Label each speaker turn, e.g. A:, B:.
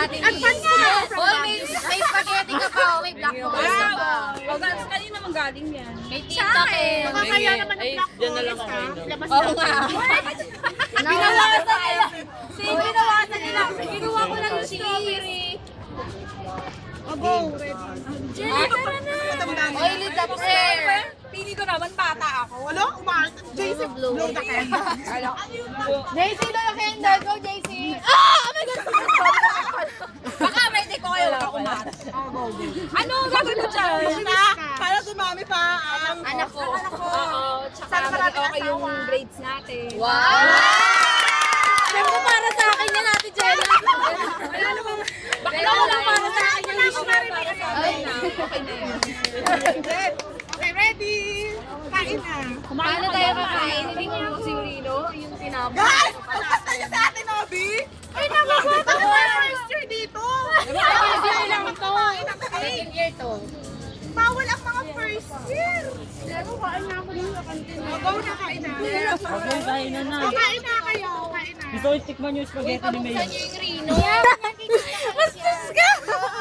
A: natin.
B: Advance ko na from
A: Oh, may spaghetti ka pa, oh, may black forest ka pa.
C: O, kanina naman galing yan.
A: May tita ka.
B: Makakaya naman ng Black Forest, ha? Labas
A: Oo nga.
C: Binawasan nila. Binawasan nila. Ginawa ko lang yung strawberry.
B: Go, ready.
C: Jelly, tara na.
A: Oily top hair.
C: Pili ko naman, bata ako.
B: Wala, umart. JC, blow the candle.
A: JC, do the candle. Go, JC.
C: Oh my God! Baka ready ko kayo na umat. Ano gagawin mo dyan?
B: Para sumami pa ang
A: Anak ko.
C: Oo, tsaka mag-okay yung grades natin.
A: Wow!
C: Alam mo, para sa akin yan, Ate Jenna. Alam mo lang para sa akin yung wish na rin para sa akin na. Okay na yun.
B: Okay, ready? Kain na.
A: Paano tayo kakain? Hindi ko yung si Rino, yung tinapos.
B: Guys! Pagkasta niyo sa atin, Obi! Ay, nababot ako first year dito!
A: Second year to.
B: Bawal ang mga first year! Pero kain na ako dito sa kantin. Go na, kain na.
D: Kain na na.
B: Kain na kayo, kain na.
D: Gusto ko tikman yung spaghetti ni Mayo.
A: Pabuksan niyo yung Rino.